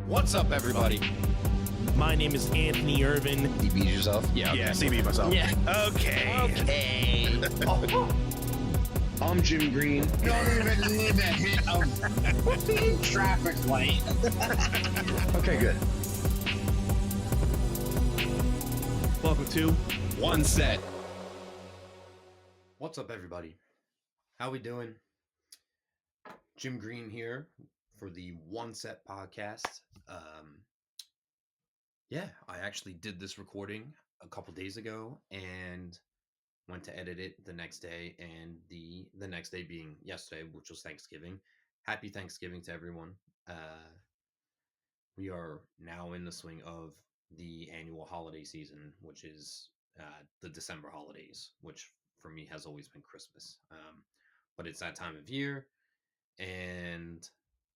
What's up, everybody? My name is Anthony Irvin. You beat yourself? Yeah, CB myself. Yeah. Okay. I'm Jim Green. Don't even need a hit of traffic light. Okay, good. Welcome to One Set. What's up, everybody? How we doing? Jim Green here for the One Set podcast. Yeah, I actually did this recording a couple days ago and went to edit it the next day, and the next day being yesterday, which was Thanksgiving. Happy Thanksgiving to everyone. We are now in the swing of the annual holiday season, which is the December holidays, which for me has always been Christmas. But it's that time of year, and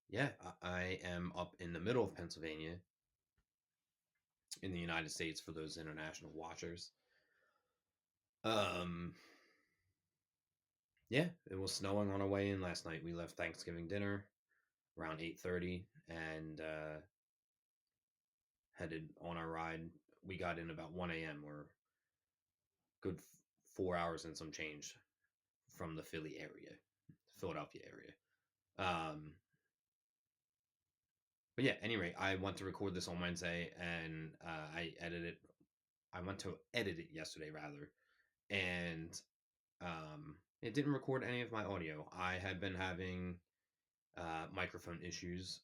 yeah, I am up in the middle of Pennsylvania in the United States for those international watchers. Yeah, it was snowing on our way in last night. We left Thanksgiving dinner around 8:30 and headed on our ride. We got in about 1 a.m. We're good 4 hours and some change from the Philadelphia area. But yeah, anyway, I went to record this on Wednesday, and I went to edit it yesterday, rather, and it didn't record any of my audio. I had been having microphone issues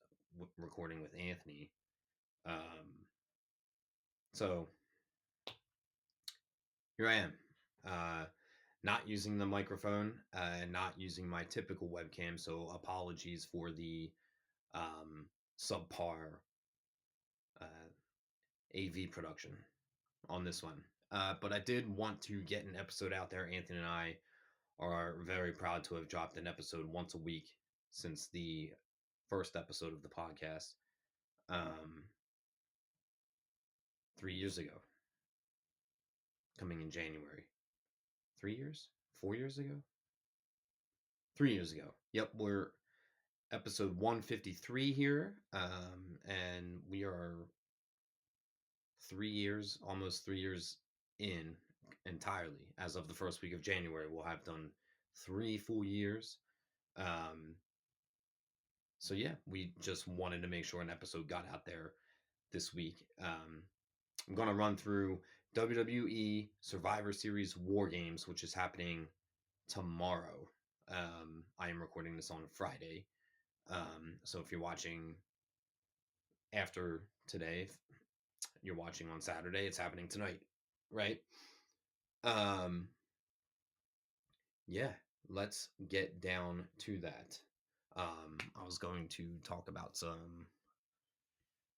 recording with Anthony. So here I am, not using the microphone, not using my typical webcam. So apologies for the subpar AV production on this one. But I did want to get an episode out there. Anthony and I are very proud to have dropped an episode once a week since the first episode of the podcast 3 years ago, coming in January. 3 years? 4 years ago? 3 years ago. Yep, we're episode 153 here, and we are 3 years, almost 3 years in entirely. As of the first week of January, we'll have done 3 full years. So yeah, we just wanted to make sure an episode got out there this week. I'm going to run through WWE Survivor Series Wargames, which is happening tomorrow. I am recording this on Friday. So if you're watching after today, if you're watching on Saturday, it's happening tonight, right? Yeah, let's get down to that. I was going to talk about some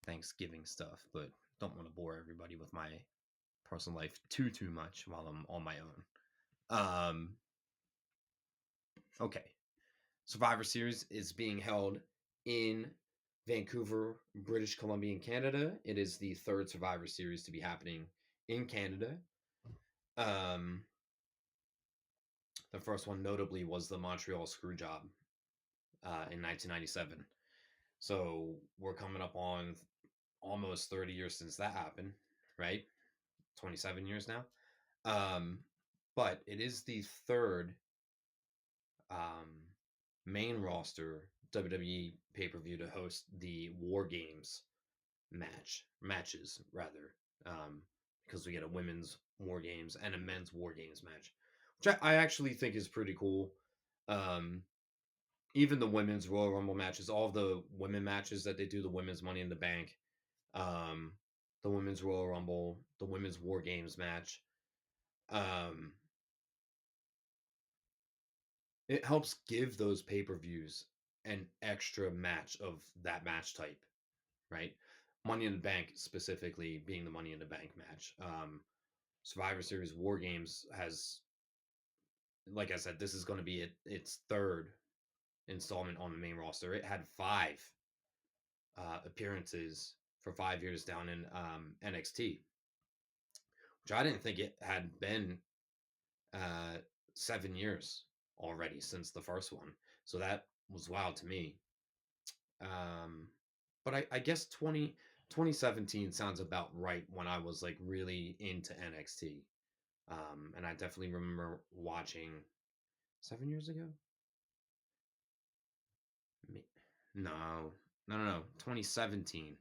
Thanksgiving stuff, but don't want to bore everybody with my personal life too much while I'm on my own. Okay. Survivor Series is being held in Vancouver, British Columbia, in Canada. It is the third Survivor Series to be happening in Canada. The first one, notably, was the Montreal Screwjob in 1997. So we're coming up on almost 30 years since that happened, right? 27 years now. But it is the third main roster WWE pay-per-view to host the Wargames matches, because we get a women's Wargames and a men's Wargames match, which I actually think is pretty cool. Even the women's Royal Rumble matches, all of the women matches that they do, the women's Money in the Bank, the women's Royal Rumble, the women's Wargames match, it helps give those pay-per-views an extra match of that match type, right? Money in the Bank specifically being the Money in the Bank match. Survivor Series Wargames has, like I said, this is going to be its third installment on the main roster. It had 5 appearances for 5 years down in NXT, which I didn't think it had been 7 years already since the first one. So that was wild to me. but I guess 2017 sounds about right when I was like really into NXT. And I definitely remember watching 7 years ago. No, no. 2017.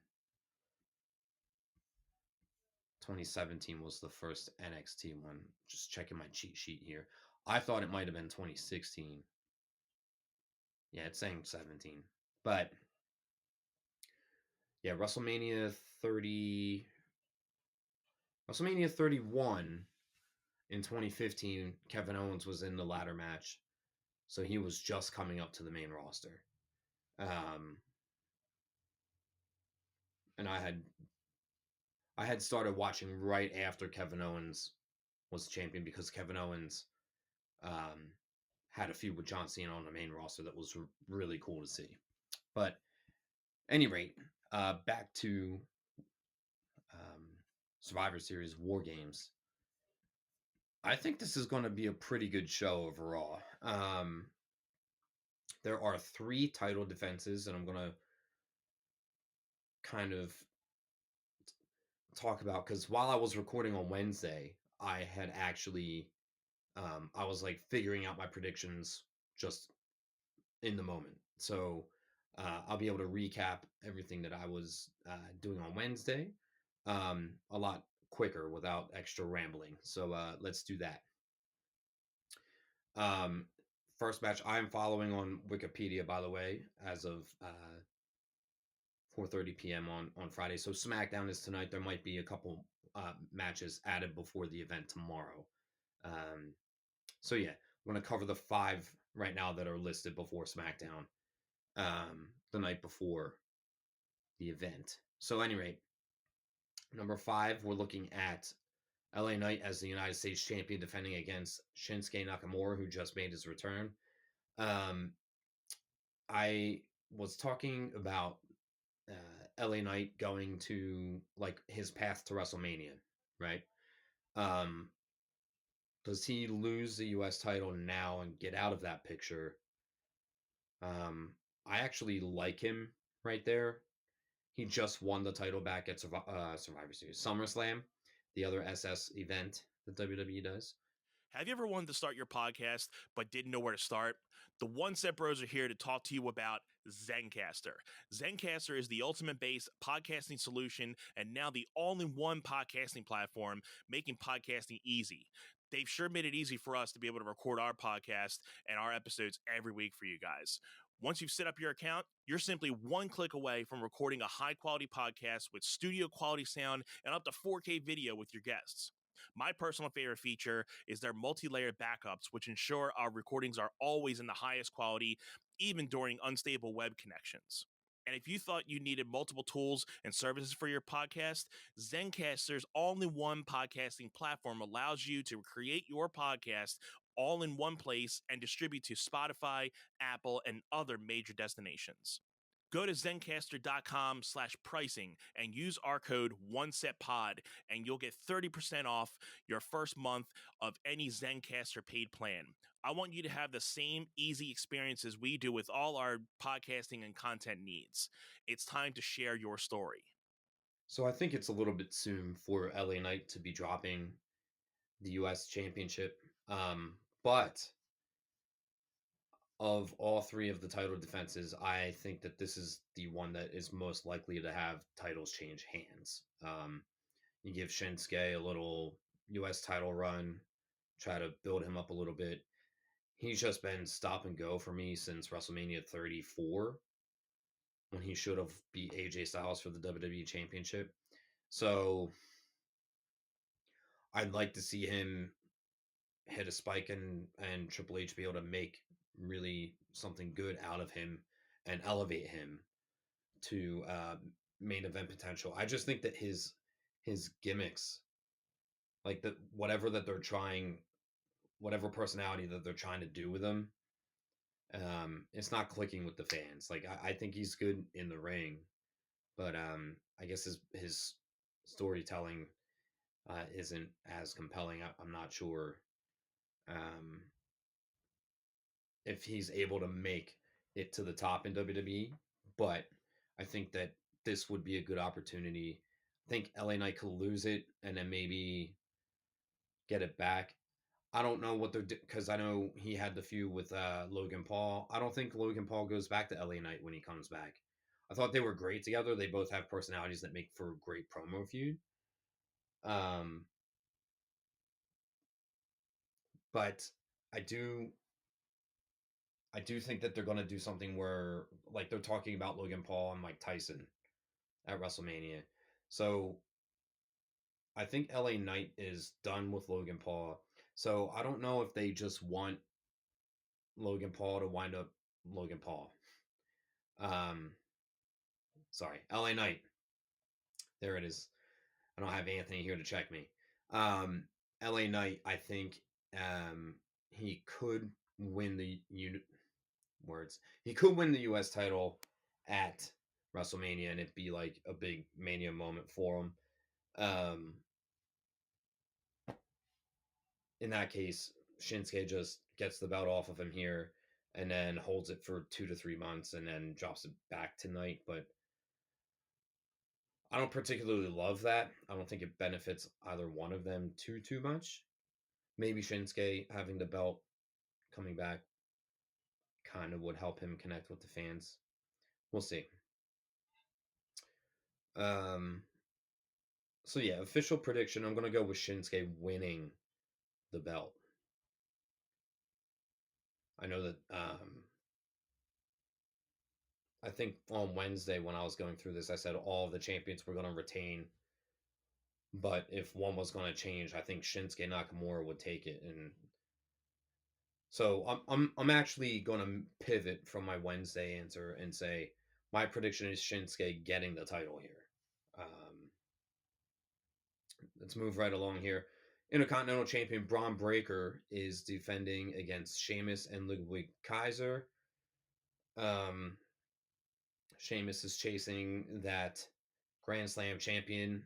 2017 was the first NXT one. Just checking my cheat sheet here. I thought it might have been 2016. Yeah, it's saying 17. But yeah, WrestleMania 31 in 2015, Kevin Owens was in the ladder match. So he was just coming up to the main roster. Um, and I had started watching right after Kevin Owens was champion because Kevin Owens um, had a feud with John Cena on the main roster that was really cool to see. But any rate, back to Survivor Series War Games. I think this is going to be a pretty good show overall. There are 3 title defenses, and I'm going to kind of talk about because while I was recording on Wednesday, I had actually I was like figuring out my predictions just in the moment. So I'll be able to recap everything that I was doing on Wednesday a lot quicker without extra rambling. So let's do that. Um, First match I'm following on Wikipedia, by the way, as of 4:30 p.m. on Friday. So SmackDown is tonight. There might be a couple matches added before the event tomorrow. So yeah, I'm going to cover the 5 right now that are listed before SmackDown the night before the event. So, at any rate, number 5, we're looking at LA Knight as the United States champion defending against Shinsuke Nakamura, who just made his return. I was talking about LA Knight going to like his path to WrestleMania, right? Does he lose the U.S. title now and get out of that picture? I actually like him right there. He just won the title back at Survivor Series, SummerSlam, the other SS event that WWE does. Have you ever wanted to start your podcast but didn't know where to start? The One Set Bros are here to talk to you about Zencaster. Zencaster is the ultimate based podcasting solution and now the all-in-one podcasting platform, making podcasting easy. They've sure made it easy for us to be able to record our podcast and our episodes every week for you guys. Once you've set up your account, you're simply one click away from recording a high-quality podcast with studio quality sound and up to 4K video with your guests. My personal favorite feature is their multi-layer backups, which ensure our recordings are always in the highest quality, even during unstable web connections. And if you thought you needed multiple tools and services for your podcast, Zencaster's all-in-one podcasting platform allows you to create your podcast all in one place and distribute to Spotify, Apple, and other major destinations. Go to Zencaster.com/pricing and use our code OneSetPod, and you'll get 30% off your first month of any Zencaster paid plan. I want you to have the same easy experience as we do with all our podcasting and content needs. It's time to share your story. So I think it's a little bit soon for LA Knight to be dropping the U.S. Championship. But of all 3 of the title defenses, I think that this is the one that is most likely to have titles change hands. You give Shinsuke a little U.S. title run, try to build him up a little bit. He's just been stop and go for me since WrestleMania 34 when he should have beat AJ Styles for the WWE Championship. So I'd like to see him hit a spike and Triple H be able to make really something good out of him and elevate him to main event potential. I just think that his gimmicks, like the whatever that they're trying, whatever personality that they're trying to do with him, it's not clicking with the fans. Like I think he's good in the ring, but I guess his storytelling isn't as compelling. I'm not sure um, if he's able to make it to the top in WWE, but I think that this would be a good opportunity. I think LA Knight could lose it and then maybe get it back. I don't know what they're because I know he had the feud with Logan Paul. I don't think Logan Paul goes back to LA Knight when he comes back. I thought they were great together. They both have personalities that make for a great promo feud. Um, but I do I do think that they're going to do something where like they're talking about Logan Paul and Mike Tyson at WrestleMania. So I think LA Knight is done with Logan Paul. So I don't know if they just want Logan Paul to wind up Logan Paul. Um, sorry, LA Knight. There it is. I don't have Anthony here to check me. LA Knight, I think he could win the words. He could win the US title at WrestleMania and it'd be like a big mania moment for him. Um, in that case, Shinsuke just gets the belt off of him here and then holds it for 2 to 3 months and then drops it back tonight. But I don't particularly love that. I don't think it benefits either one of them too much. Maybe Shinsuke having the belt coming back kind of would help him connect with the fans. We'll see. Um, so yeah, official prediction. I'm gonna go with Shinsuke winning the belt. I know that I think on Wednesday when I was going through this, I said all of the champions were going to retain, but if one was going to change, I think Shinsuke Nakamura would take it. And so I'm actually going to pivot from my Wednesday answer and say my prediction is Shinsuke getting the title here. Let's move right along here. Intercontinental Champion Braun Breaker is defending against Sheamus and Ludwig Kaiser. Sheamus is chasing that Grand Slam champion.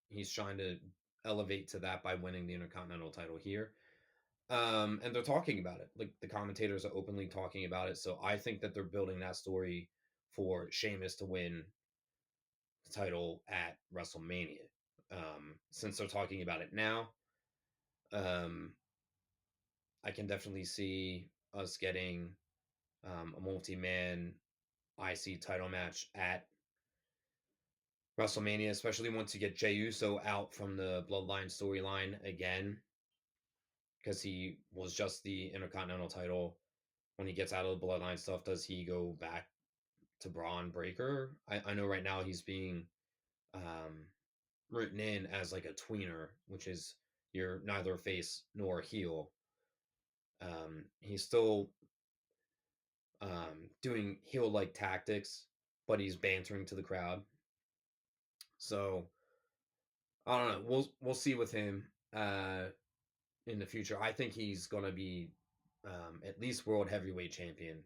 He's trying to elevate to that by winning the Intercontinental title here. And they're talking about it. Like the commentators are openly talking about it. So I think that they're building that story for Sheamus to win the title at WrestleMania. Since they're talking about it now, um, I can definitely see us getting a multi-man IC title match at WrestleMania, especially once you get Jey Uso out from the Bloodline storyline again, because he was just the Intercontinental title. When he gets out of the Bloodline stuff, does he go back to Braun Breaker? I know right now he's being um, written in as like a tweener, which is you're neither face nor heel. He's still doing heel-like tactics, but he's bantering to the crowd. So I don't know. We'll see with him in the future. I think he's gonna be at least world heavyweight champion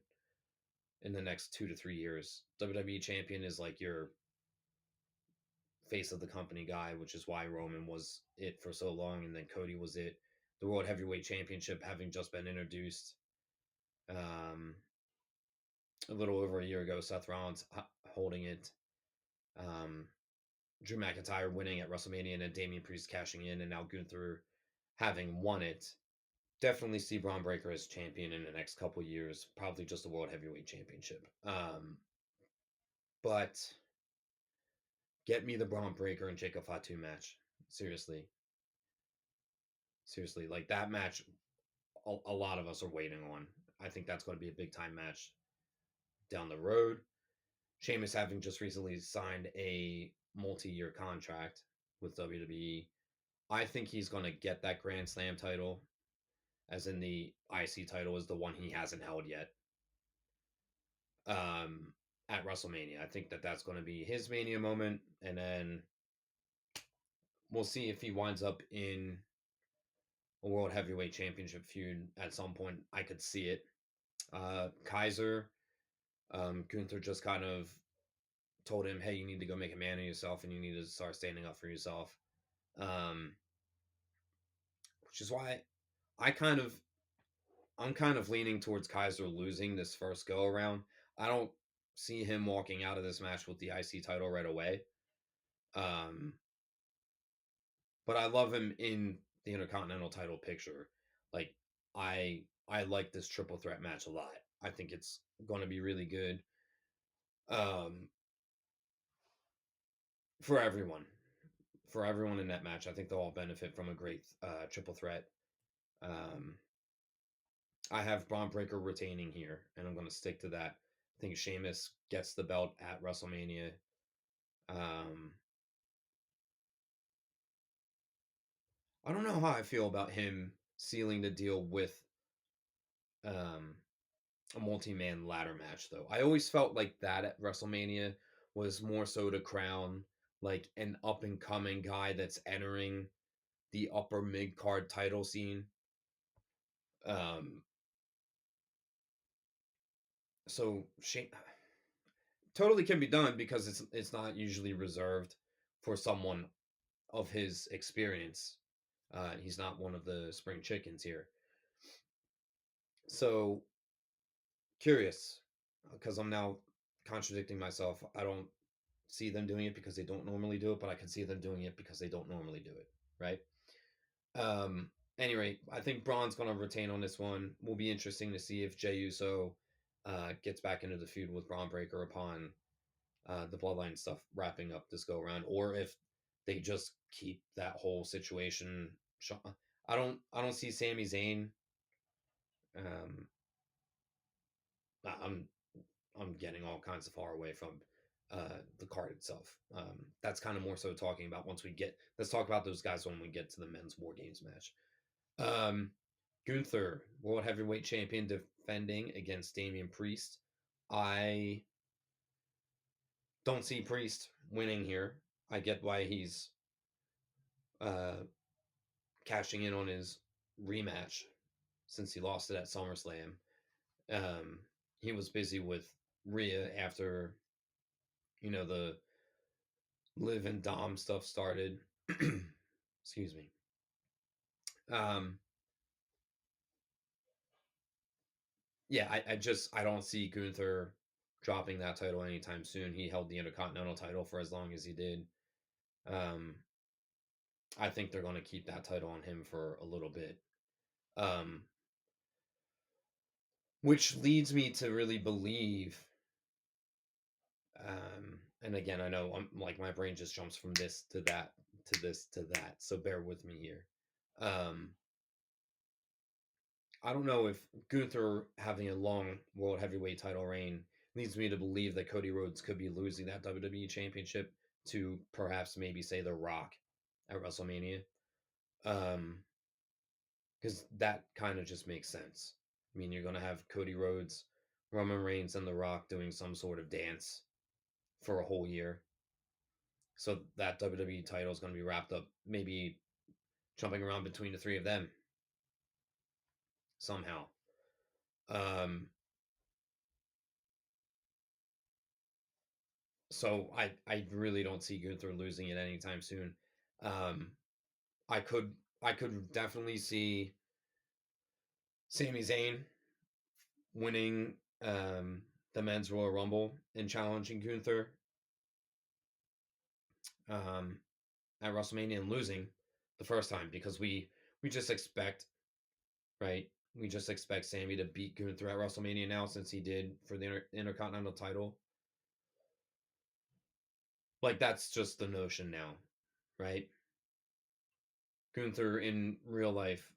in the next 2 to 3 years. WWE champion is like your face of the company guy, which is why Roman was it for so long, and then Cody was it. The world heavyweight championship having just been introduced a little over a year ago, Seth Rollins holding it. Drew McIntyre winning at WrestleMania and then Damian Priest cashing in, and now Gunther having won it. Definitely see Braun Breaker as champion in the next couple years, probably just a world heavyweight championship. But get me the Braun Breaker and Jacob Fatu match. Seriously. Seriously. Like that match, a lot of us are waiting on. I think that's going to be a big time match down the road. Sheamus having just recently signed a multi-year contract with WWE. I think he's going to get that Grand Slam title, as in the IC title is the one he hasn't held yet. At WrestleMania, I think that that's going to be his Mania moment, and then we'll see if he winds up in a World Heavyweight Championship feud at some point. I could see it. Kaiser, Gunther just kind of told him, "Hey, you need to go make a man of yourself, and you need to start standing up for yourself." Which is why I'm kind of leaning towards Kaiser losing this first go around. I don't see him walking out of this match with the IC title right away. But I love him in the Intercontinental title picture. Like I like this triple threat match a lot. I think it's going to be really good. For everyone. For everyone in that match, I think they'll all benefit from a great triple threat. I have Braun Breaker retaining here, and I'm going to stick to that. I think Sheamus gets the belt at WrestleMania. I don't know how I feel about him sealing the deal with a multi-man ladder match, though. I always felt like that at WrestleMania was more so to crown like an up-and-coming guy that's entering the upper mid-card title scene. So totally can be done because it's not usually reserved for someone of his experience. He's not one of the spring chickens here. So curious, because I'm now contradicting myself. I don't see them doing it because they don't normally do it, but I can see them doing it because they don't normally do it, right? Anyway, I think Braun's going to retain on this one. Will be interesting to see if Jey Uso gets back into the feud with Braun Breaker upon the Bloodline stuff wrapping up this go around, or if they just keep that whole situation. I don't see Sami Zayn. I'm getting all kinds of far away from the card itself. That's kind of more so talking about once we get. Let's talk about those guys when we get to the men's War Games match. Gunther, World Heavyweight Champion, defending against Damian Priest. I don't see Priest winning here. I get why he's cashing in on his rematch since he lost it at SummerSlam. He was busy with Rhea after, the Liv and Dom stuff started. Excuse me. Yeah, I don't see Gunther dropping that title anytime soon. He held the Intercontinental title for as long as he did. I think they're going to keep that title on him for a little bit. Which leads me to really believe, and again, I know I'm like my brain just jumps from this to that to this to that, so bear with me here. I don't know if Gunther having a long world heavyweight title reign leads me to believe that Cody Rhodes could be losing that WWE Championship to perhaps maybe say The Rock at WrestleMania. Because that kind of just makes sense. I mean, you're going to have Cody Rhodes, Roman Reigns, and The Rock doing some sort of dance for a whole year. So that WWE title is going to be wrapped up, maybe jumping around between the three of them somehow. So I really don't see Gunther losing it anytime soon. I could definitely see Sami Zayn winning the men's Royal Rumble and challenging Gunther at WrestleMania and losing the first time because we just expect, right? We just expect Sami to beat Gunther at WrestleMania now since he did for the Intercontinental title. Like that's just the notion now, right? Gunther in real life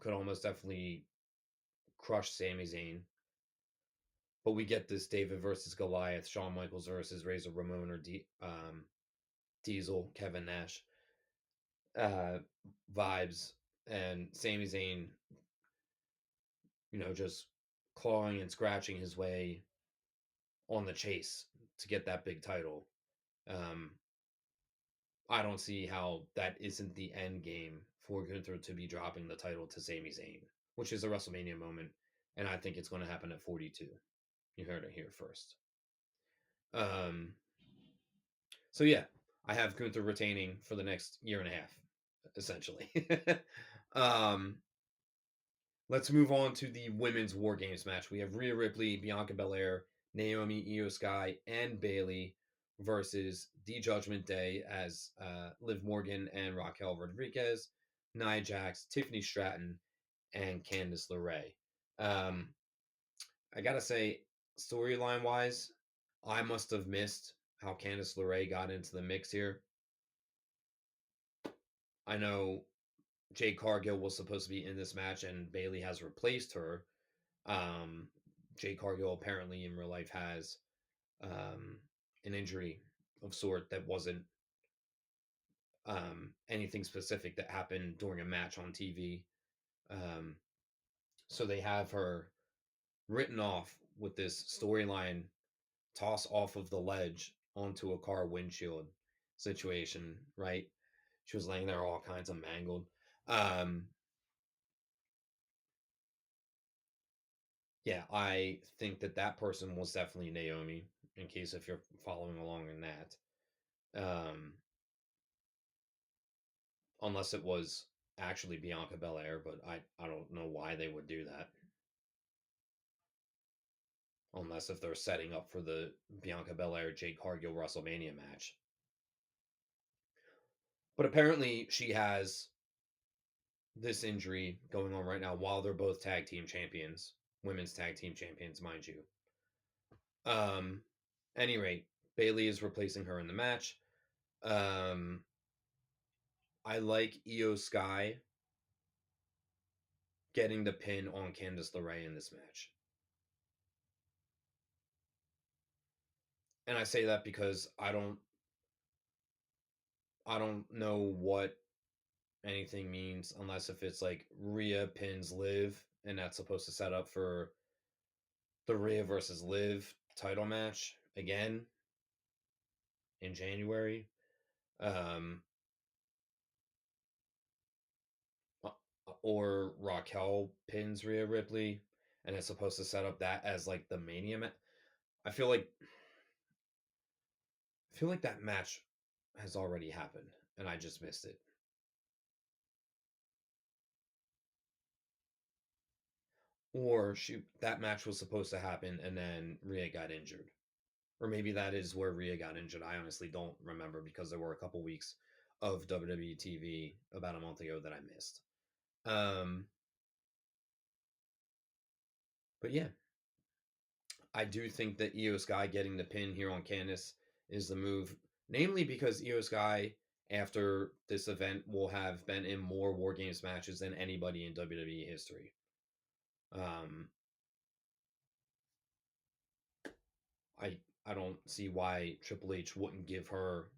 could almost definitely crush Sami Zayn. But we get this David versus Goliath, Shawn Michaels versus Razor Ramon or Diesel, Kevin Nash vibes, and Sami Zayn, just clawing and scratching his way on the chase to get that big title. I don't see how that isn't the end game for Gunther to be dropping the title to Sami Zayn, which is a WrestleMania moment, and I think it's going to happen at 42. You heard it here first. So yeah, I have Gunther retaining for the next year and a half, essentially. Let's move on to the women's War Games match. We have Rhea Ripley, Bianca Belair, Naomi, Io Sky, and Bailey versus The Judgment Day as Liv Morgan and Raquel Rodriguez, Nia Jax, Tiffany Stratton, and Candice LeRae. I gotta say, storyline wise, I must have missed how Candice LeRae got into the mix here. I know Jade Cargill was supposed to be in this match, and Bailey has replaced her. Jade Cargill apparently in real life has an injury of sort that wasn't anything specific that happened during a match on TV. So they have her written off with this storyline toss off of the ledge onto a car windshield situation, right? She was laying there all kinds of mangled. Yeah, I think that that person was definitely Naomi, in case if you're following along in that. Unless it was actually Bianca Belair, but I don't know why they would do that. Unless if they're setting up for the Bianca Belair Jade Cargill WrestleMania match. But apparently she has this injury going on right now while they're both tag team champions, women's tag team champions, mind you. Any rate, Bailey is replacing her in the match. I like Io Sky getting the pin on Candice LeRae in this match. And I say that because I don't know what anything means unless if it's like Rhea pins Liv and that's supposed to set up for the Rhea versus Liv title match again in January. Um or Raquel pins Rhea Ripley and it's supposed to set up that as like the Mania match. I feel like that match has already happened and I just missed it. Or that match was supposed to happen and then Rhea got injured. Or maybe that is where Rhea got injured. I honestly don't remember because there were a couple weeks of WWE TV about a month ago that I missed. But yeah, I do think that Io Sky getting the pin here on Candice is the move, namely because Io Sky, after this event, will have been in more War Games matches than anybody in WWE history. I don't see why Triple H wouldn't give her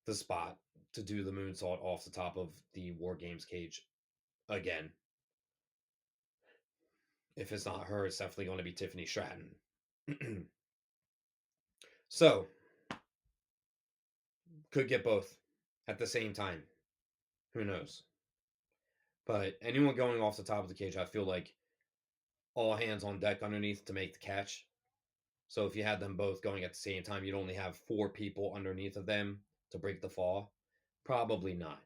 the spot to do the moonsault off the top of the War Games cage again. If it's not her, it's definitely going to be Tiffany Stratton. So, could get both at the same time. Who knows? But anyone going off the top of the cage, I feel like all hands on deck underneath to make the catch. So if you had them both going at the same time, you'd only have 4 people underneath of them to break the fall. Probably not.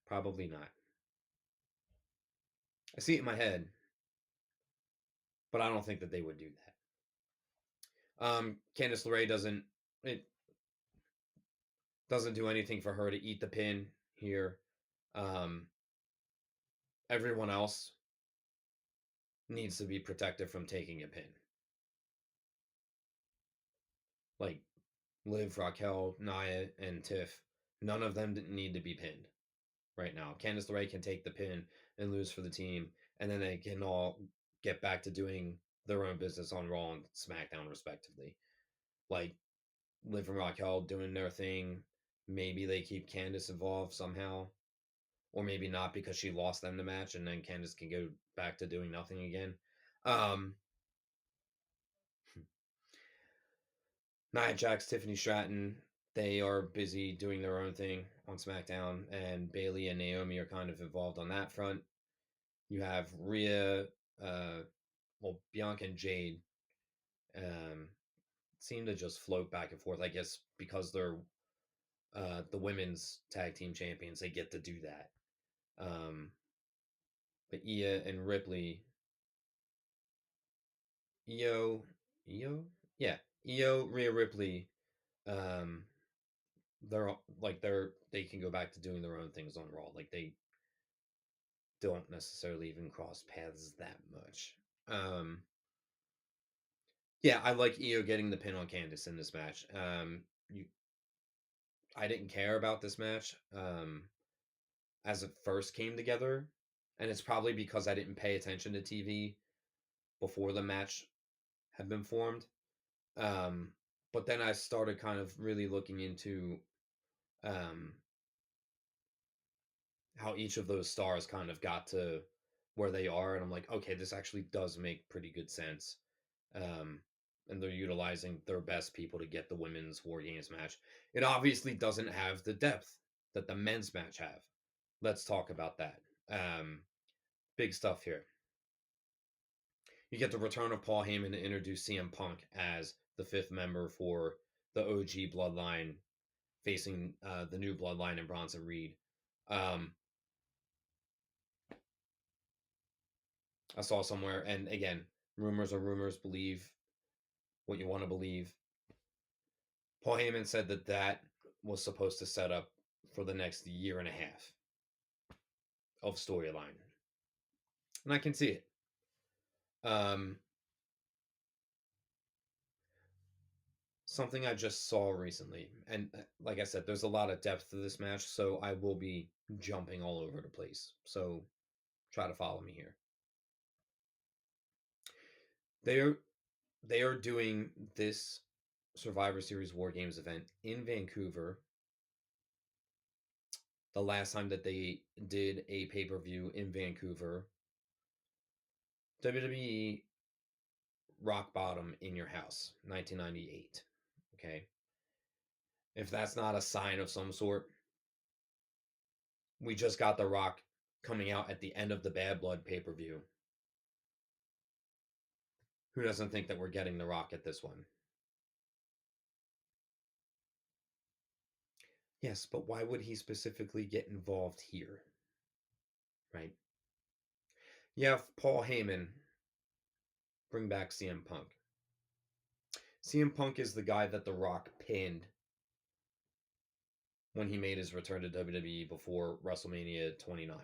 Probably not. I see it in my head, but I don't think that they would do that. Candice LeRae doesn't do anything for her to eat the pin here. Everyone else needs to be protected from taking a pin. Like Liv, Raquel, Nia, and Tiff, none of them need to be pinned right now. Candice LeRae can take the pin and lose for the team, and then they can all get back to doing their own business on Raw and SmackDown, respectively. Like Liv and Raquel doing their thing. Maybe they keep Candice involved somehow, or maybe not because she lost them the match, and then Candice can go back to doing nothing again. Nia Jax, Tiffany Stratton, they are busy doing their own thing on SmackDown, and Bailey and Naomi are kind of involved on that front. You have Rhea, Bianca and Jade seem to just float back and forth. I guess because they're the women's tag team champions, they get to do that. But Io and Ripley, Io Io? Yeah. Io, Rhea Ripley, um, they can go back to doing their own things on Raw. Like they don't necessarily even cross paths that much. Yeah, I like Io getting the pin on Candice in this match. I didn't care about this match as it first came together, and it's probably because I didn't pay attention to TV before the match had been formed. Um, but then I started kind of really looking into um, how each of those stars kind of got to where they are, and I'm like, okay, this actually does make pretty good sense. Um, and they're utilizing their best people to get the women's War Games match. It obviously doesn't have the depth that the men's match have. Let's talk about that. Big stuff here. You get the return of Paul Heyman to introduce CM Punk as the fifth member for the OG Bloodline, facing the new Bloodline and Bronson Reed. I saw somewhere, and again, rumors are rumors. Believe what you want to believe. Paul Heyman said that was supposed to set up for the next year and a half of storyline, and I can see it. Something I just saw recently, and like I said, there's a lot of depth to this match, so I will be jumping all over the place. So try to follow me here. They are doing this Survivor Series War Games event in Vancouver. The last time that they did a pay-per-view in Vancouver, WWE Rock Bottom in Your House, 1998. Okay. If that's not a sign of some sort, we just got The Rock coming out at the end of the Bad Blood pay-per-view. Who doesn't think that we're getting The Rock at this one? Yes, but why would he specifically get involved here? Right? You have Paul Heyman bring back CM Punk. CM Punk is the guy that The Rock pinned when he made his return to WWE before WrestleMania 29.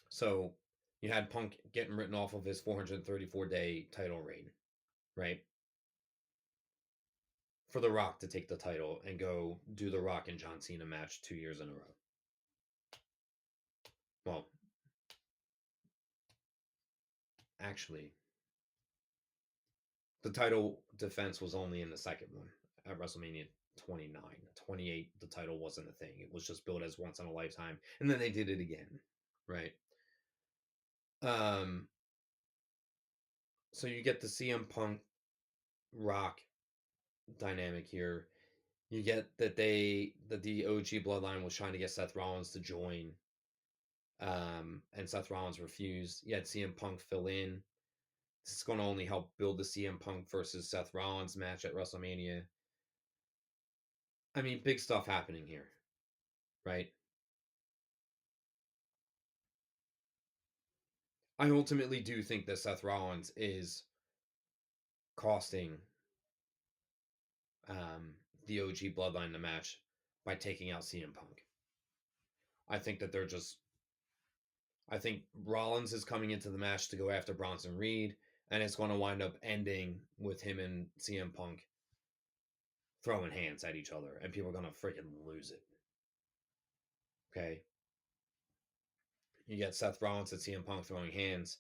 So you had Punk getting written off of his 434-day title reign, right? For The Rock to take the title and go do The Rock and John Cena match 2 years in a row. Well, actually, the title defense was only in the second one at WrestleMania 29. 28, the title wasn't a thing. It was just built as once in a lifetime. And then they did it again, right? So you get the CM Punk Rock dynamic here. You get that the OG Bloodline was trying to get Seth Rollins to join, and Seth Rollins refused. You had CM Punk fill in. This is going to only help build the CM Punk versus Seth Rollins match at WrestleMania. I mean, big stuff happening here, right? I ultimately do think that Seth Rollins is costing the OG Bloodline the match by taking out CM Punk. I think that I think Rollins is coming into the match to go after Bronson Reed, and it's going to wind up ending with him and CM Punk throwing hands at each other, and people are going to freaking lose it. Okay? You get Seth Rollins and CM Punk throwing hands.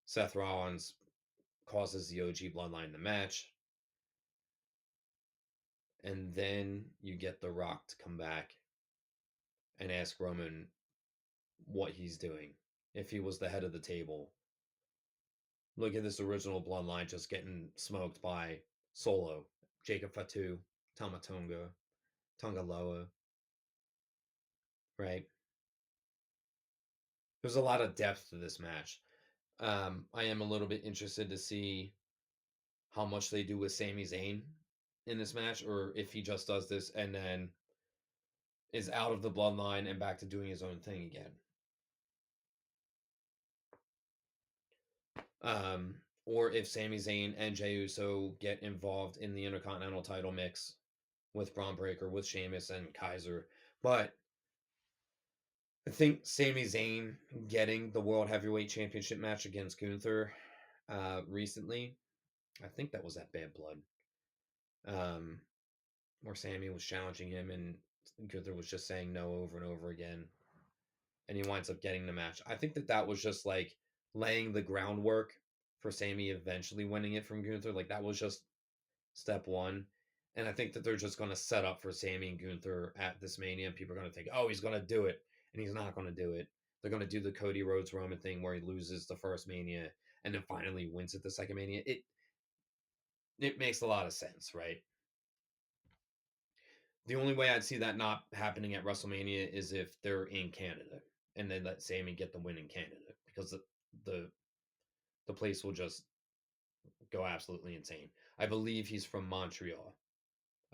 Seth Rollins causes the OG Bloodline the match. And then you get The Rock to come back and ask Roman what he's doing. If he was the head of the table, look at this original bloodline just getting smoked by Solo, Jacob Fatu, Tamatonga, Tongaloa, right? There's a lot of depth to this match. I am a little bit interested to see how much they do with Sami Zayn in this match, or if he just does this and then is out of the bloodline and back to doing his own thing again. Or if Sami Zayn and Jey Uso get involved in the Intercontinental title mix with Braun Breaker, with Sheamus and Kaiser. But I think Sami Zayn getting the World Heavyweight Championship match against Gunther recently, I think that was at Bad Blood, where Sami was challenging him and Gunther was just saying no over and over again, and he winds up getting the match. I think that was just like laying the groundwork for Sami eventually winning it from Gunther. Like that was just step one. And I think that they're just going to set up for Sami and Gunther at this Mania. And people are going to think, oh, he's going to do it. And he's not going to do it. They're going to do the Cody Rhodes Roman thing where he loses the first Mania and then finally wins it the second Mania. It makes a lot of sense, right? The only way I'd see that not happening at WrestleMania is if they're in Canada and they let Sami get the win in Canada, because the place will just go absolutely insane. I believe he's from Montreal.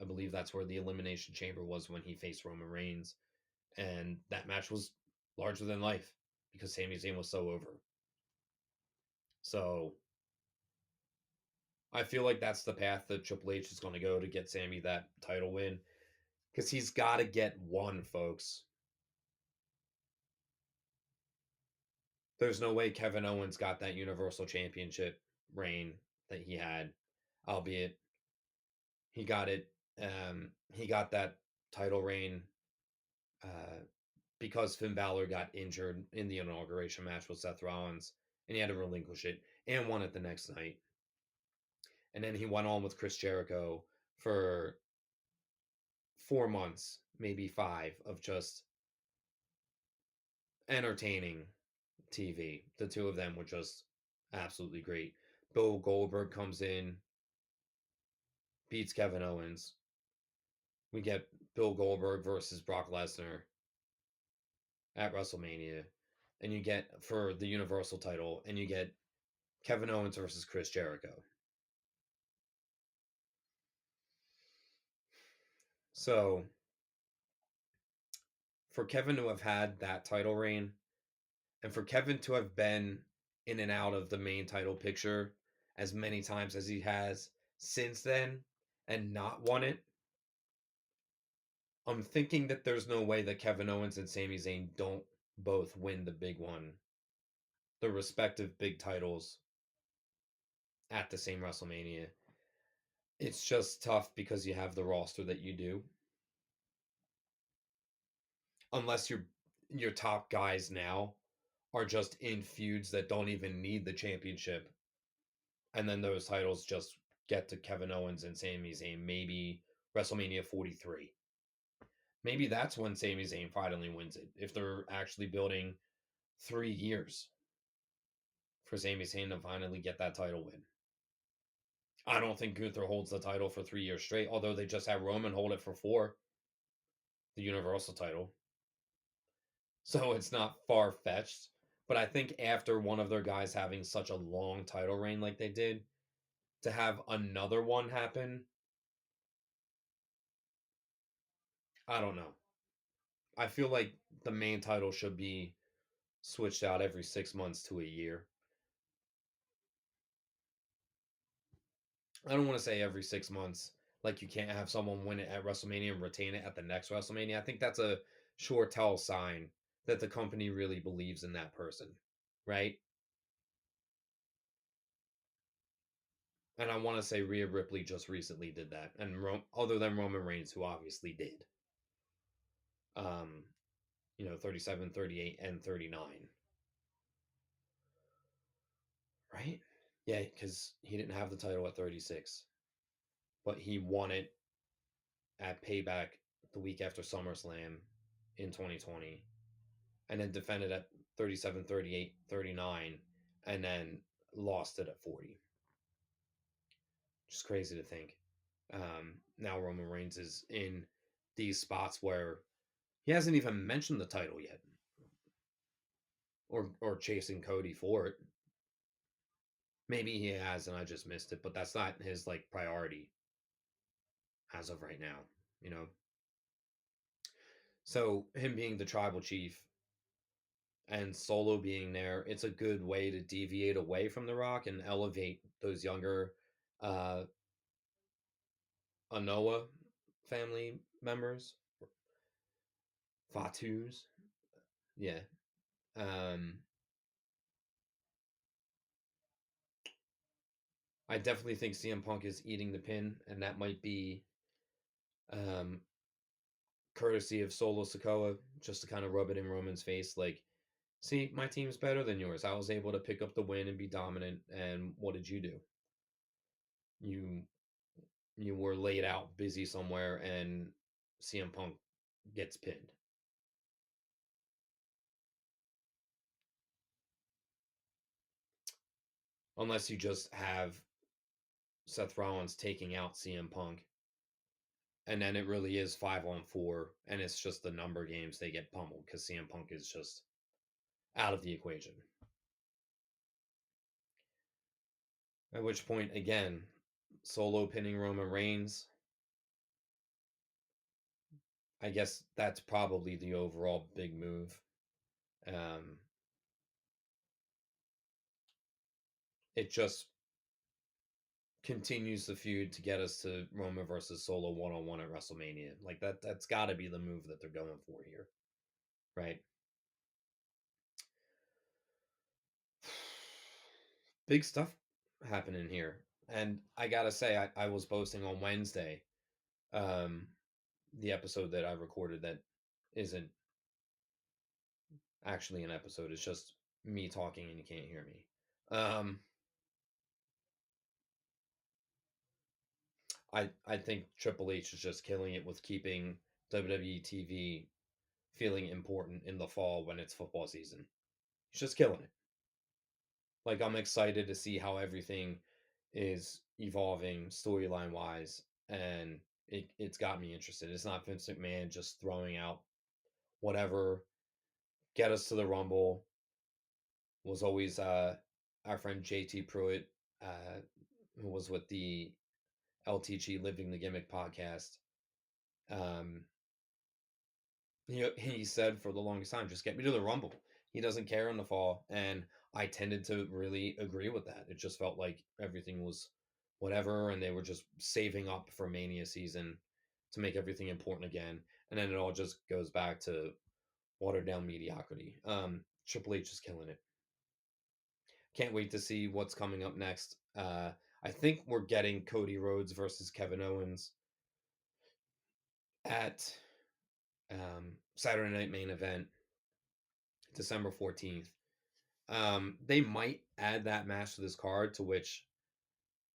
I believe that's where the Elimination Chamber was when he faced Roman Reigns. And that match was larger than life because Sami Zayn was so over. So I feel like that's the path that Triple H is going to go to get Sami that title win. Because he's got to get one, folks. There's no way Kevin Owens got that Universal Championship reign that he had, albeit he got it. He got that title reign because Finn Balor got injured in the inauguration match with Seth Rollins, and he had to relinquish it and won it the next night. And then he went on with Chris Jericho for 4 months, maybe 5, of just entertaining TV. The two of them were just absolutely great. Bill Goldberg comes in, beats Kevin Owens. We get Bill Goldberg versus Brock Lesnar at WrestleMania. And you get, for the Universal title, and you get Kevin Owens versus Chris Jericho. So, for Kevin to have had that title reign, and for Kevin to have been in and out of the main title picture as many times as he has since then and not won it, I'm thinking that there's no way that Kevin Owens and Sami Zayn don't both win the big one, the respective big titles at the same WrestleMania. It's just tough because you have the roster that you do. Unless your top guys now are just in feuds that don't even need the championship, and then those titles just get to Kevin Owens and Sami Zayn, maybe WrestleMania 43. Maybe that's when Sami Zayn finally wins it, if they're actually building 3 years for Sami Zayn to finally get that title win. I don't think Gunther holds the title for 3 years straight, although they just had Roman hold it for 4, the Universal title. So it's not far-fetched. But I think after one of their guys having such a long title reign like they did, to have another one happen, I don't know. I feel like the main title should be switched out every 6 months to a year. I don't want to say every 6 months, like you can't have someone win it at WrestleMania and retain it at the next WrestleMania. I think that's a sure tell sign that the company really believes in that person, right? And I want to say Rhea Ripley just recently did that, and other than Roman Reigns, who obviously did. 37, 38, and 39. Right? Yeah, because he didn't have the title at 36. But he won it at Payback the week after SummerSlam in 2020. And then defended at 37, 38, 39, and then lost it at 40. Just crazy to think. Now Roman Reigns is in these spots where he hasn't even mentioned the title yet. Or chasing Cody for it. Maybe he has and I just missed it, but that's not his priority as of right now, you know. So him being the tribal chief and Solo being there, it's a good way to deviate away from The Rock and elevate those younger Anoa family members, Fatus. Yeah. I definitely think CM Punk is eating the pin, and that might be um, courtesy of Solo Sikoa, just to kind of rub it in Roman's face. Like, see, my team's better than yours. I was able to pick up the win and be dominant. And what did you do? You you were laid out, busy somewhere, and CM Punk gets pinned. Unless you just have Seth Rollins taking out CM Punk, and then it really is 5-on-4, and it's just the number games they get pummeled because CM Punk is just out of the equation. At which point, again, Solo pinning Roman Reigns. I guess that's probably the overall big move. It just continues the feud to get us to Roman versus Solo 1-on-1 at WrestleMania. Like that's got to be the move that they're going for here, right? Big stuff happening here. And I gotta say, I was posting on Wednesday the episode that I recorded that isn't actually an episode. It's just me talking and you can't hear me. I think Triple H is just killing it with keeping WWE TV feeling important in the fall when it's football season. He's just killing it. Like, I'm excited to see how everything is evolving storyline wise, and it's got me interested. It's not Vince McMahon just throwing out whatever, get us to the Rumble. Was always our friend JT Pruitt, who was with the LTG Living the Gimmick podcast. He said for the longest time, just get me to the Rumble. He doesn't care in the fall, and I tended to really agree with that. It just felt like everything was whatever, and they were just saving up for Mania season to make everything important again, and then it all just goes back to watered down mediocrity. Triple H is killing it. Can't wait to see what's coming up next. I think we're getting Cody Rhodes versus Kevin Owens at Saturday Night Main Event, December 14th. They might add that match to this card, to which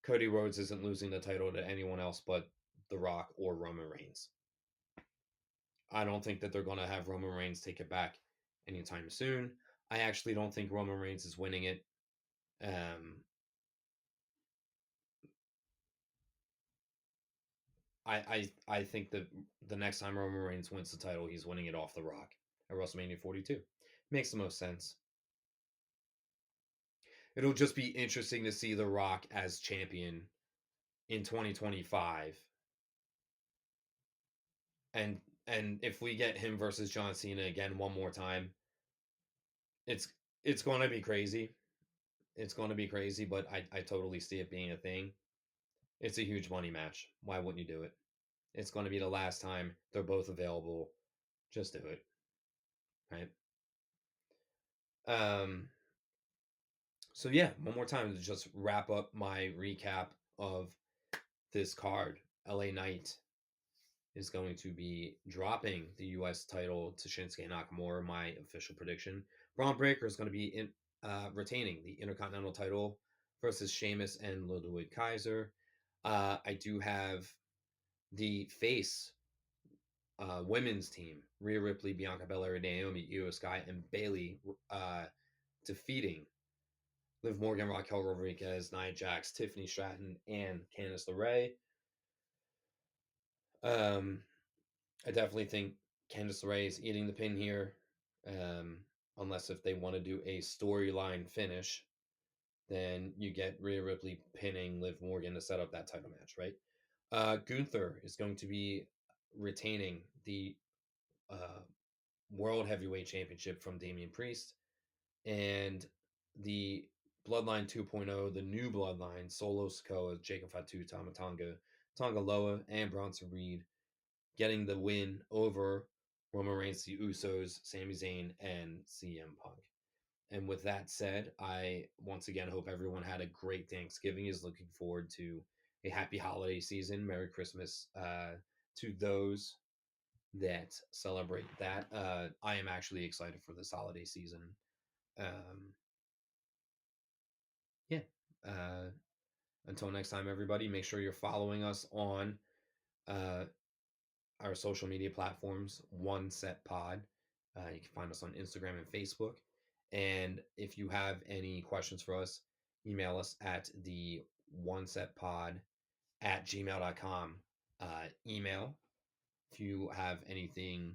Cody Rhodes isn't losing the title to anyone else but The Rock or Roman Reigns. I don't think that they're going to have Roman Reigns take it back anytime soon. I actually don't think Roman Reigns is winning it. I think that the next time Roman Reigns wins the title, he's winning it off The Rock at WrestleMania 42. Makes the most sense. It'll just be interesting to see The Rock as champion in 2025. And if we get him versus John Cena again one more time, it's going to be crazy. It's going to be crazy, but I totally see it being a thing. It's a huge money match. Why wouldn't you do it? It's going to be the last time they're both available. Just do it. Right? So yeah, one more time to just wrap up my recap of this card. LA Knight is going to be dropping the U.S. title to Shinsuke Nakamura, my official prediction. Braun Breaker is going to be retaining the Intercontinental title versus Sheamus and Ludwig Kaiser. I do have the face women's team, Rhea Ripley, Bianca Belair, Naomi, Io Sky, and Bayley defeating Liv Morgan, Raquel Rodriguez, Nia Jax, Tiffany Stratton, and Candice LeRae. I definitely think Candice LeRae is eating the pin here. Unless if they want to do a storyline finish, then you get Rhea Ripley pinning Liv Morgan to set up that title match, right? Gunther is going to be retaining the World Heavyweight Championship from Damian Priest. and the Bloodline 2.0, the new Bloodline, Solo Sikoa, Jacob Fatu, Tamatanga, Tonga Loa, and Bronson Reed getting the win over Roman Reigns, the Usos, Sami Zayn, and CM Punk. And with that said, I once again hope everyone had a great Thanksgiving, is looking forward to a happy holiday season. Merry Christmas to those that celebrate that. I am actually excited for this holiday season. Yeah. Uh, until next time, everybody, make sure you're following us on uh, our social media platforms, One Set Pod. You can find us on Instagram and Facebook. And if you have any questions for us, email us at the one set pod at gmail.com email. If you have anything,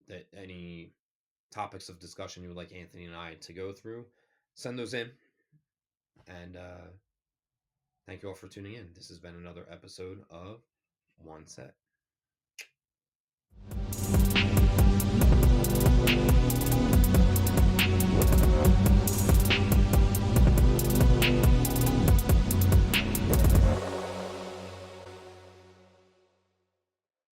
that any topics of discussion you would like Anthony and I to go through, send those in. And thank you all for tuning in. This has been another episode of One Set.